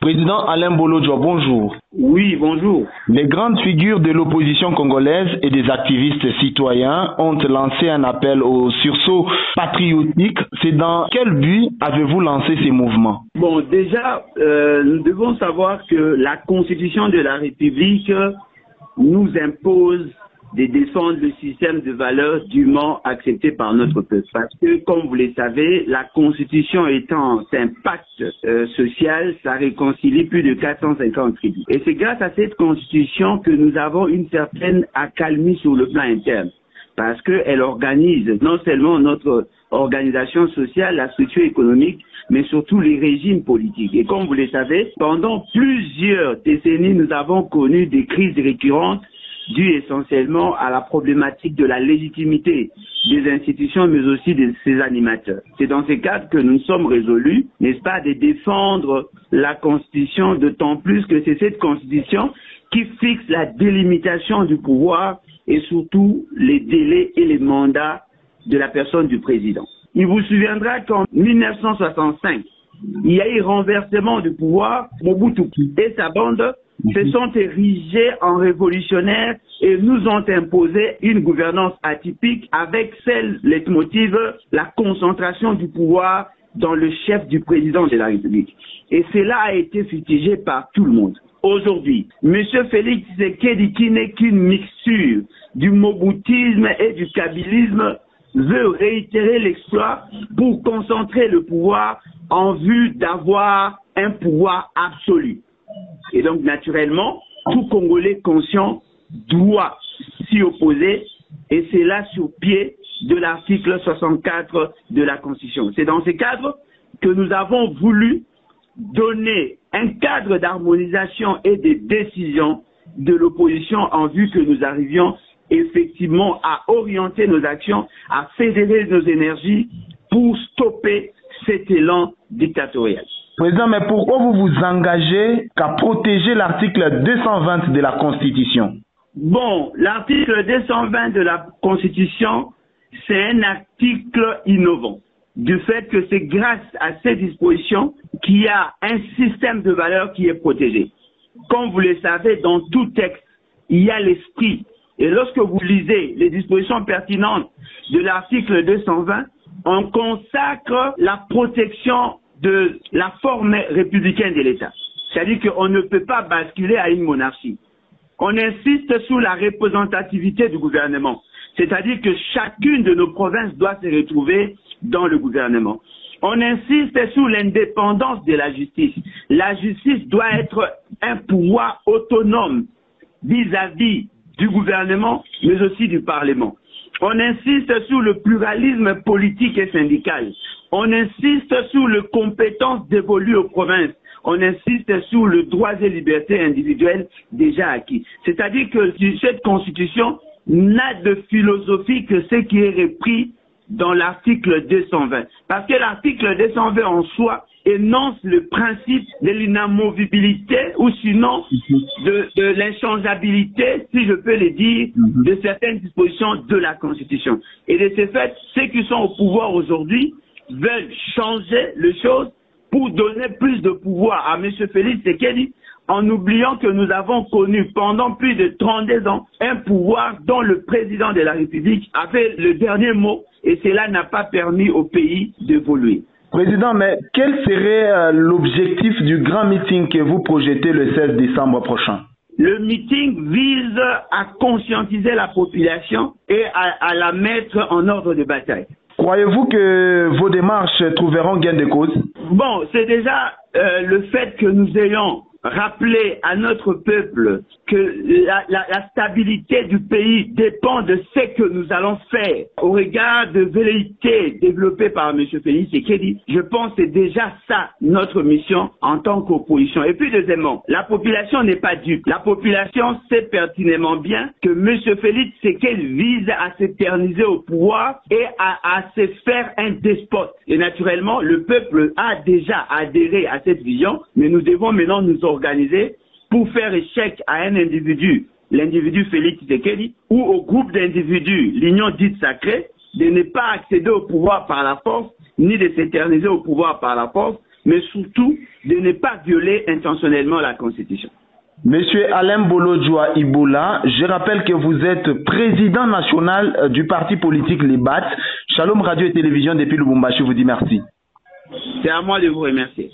Président Alain Bolodjo, bonjour. Oui, bonjour. Les grandes figures de l'opposition congolaise et des activistes citoyens ont lancé un appel au sursaut patriotique. C'est dans quel but avez-vous lancé ces mouvements? Bon, déjà, nous devons savoir que la Constitution de la République nous impose de défendre le système de valeurs dûment accepté par notre peuple. Parce que, comme vous le savez, la Constitution étant un pacte social, ça réconcilie plus de 450 tribus. Et c'est grâce à cette Constitution que nous avons une certaine accalmie sur le plan interne. Parce qu'elle organise non seulement notre organisation sociale, la structure économique, mais surtout les régimes politiques. Et comme vous le savez, pendant plusieurs décennies, nous avons connu des crises récurrentes dû essentiellement à la problématique de la légitimité des institutions, mais aussi de ses animateurs. C'est dans ces cadres que nous sommes résolus, n'est-ce pas, de défendre la Constitution, d'autant plus que c'est cette Constitution qui fixe la délimitation du pouvoir et surtout les délais et les mandats de la personne du président. Il vous souviendra qu'en 1965, il y a eu renversement du pouvoir. Mobutu et sa bande se sont érigés en révolutionnaires et nous ont imposé une gouvernance atypique avec celle, leitmotiv, la concentration du pouvoir dans le chef du président de la République. Et cela a été fustigé par tout le monde. Aujourd'hui, M. Félix Tshisekedi, qui n'est qu'une mixture du mobutisme et du kabylisme, veut réitérer l'exploit pour concentrer le pouvoir en vue d'avoir un pouvoir absolu. Et donc, naturellement, tout Congolais conscient doit s'y opposer, et c'est là sur pied de l'article 64 de la Constitution. C'est dans ce cadre que nous avons voulu donner un cadre d'harmonisation et de décision de l'opposition en vue que nous arrivions effectivement à orienter nos actions, à fédérer nos énergies pour stopper cet élan dictatorial. Président, mais pourquoi vous vous engagez qu'à protéger l'article 220 de la Constitution? Bon, l'article 220 de la Constitution, c'est un article innovant. Du fait que c'est grâce à ces dispositions qu'il y a un système de valeurs qui est protégé. Comme vous le savez, dans tout texte, il y a l'esprit. Et lorsque vous lisez les dispositions pertinentes de l'article 220, on consacre la protection de la forme républicaine de l'État. C'est-à-dire qu'on ne peut pas basculer à une monarchie. On insiste sur la représentativité du gouvernement. C'est-à-dire que chacune de nos provinces doit se retrouver dans le gouvernement. On insiste sur l'indépendance de la justice. La justice doit être un pouvoir autonome vis-à-vis du gouvernement, mais aussi du Parlement. On insiste sur le pluralisme politique et syndical. On insiste sur les compétences dévolues aux provinces. On insiste sur le droit et liberté individuelle déjà acquis. C'est-à-dire que cette constitution n'a de philosophie que ce qui est repris dans l'article 220. Parce que l'article 220 en soi énonce le principe de l'inamovibilité ou sinon de l'inchangeabilité, si je peux le dire, de certaines dispositions de la Constitution. Et de ce fait, ceux qui sont au pouvoir aujourd'hui veulent changer les choses pour donner plus de pouvoir à M. Félix Tshisekedi, en oubliant que nous avons connu pendant plus de 32 ans un pouvoir dont le président de la République avait le dernier mot et cela n'a pas permis au pays d'évoluer. Président, mais quel serait l'objectif du grand meeting que vous projetez le 16 décembre prochain? Le meeting vise à conscientiser la population et à la mettre en ordre de bataille. Croyez-vous que vos démarches trouveront gain de cause? Bon, c'est déjà le fait que nous ayons rappelé à notre peuple que la stabilité du pays dépend de ce que nous allons faire au regard de velléités développées par M. Félix Tshisekedi. Je pense que c'est déjà ça notre mission en tant qu'opposition. Et puis deuxièmement, la population n'est pas dupe. La population sait pertinemment bien que M. Félix Tshisekedi vise à s'éterniser au pouvoir et à se faire un despote. Et naturellement, le peuple a déjà adhéré à cette vision, mais nous devons maintenant nous organiser pour faire échec à un individu, l'individu Félix Tshisekedi, ou au groupe d'individus, l'union dite sacrée, de ne pas accéder au pouvoir par la force, ni de s'éterniser au pouvoir par la force, mais surtout de ne pas violer intentionnellement la Constitution. Monsieur Alain Bolodjoa Ibola, je rappelle que vous êtes président national du parti politique Les BAT. Shalom Radio et Télévision depuis Lubumbashi vous dit merci. C'est à moi de vous remercier.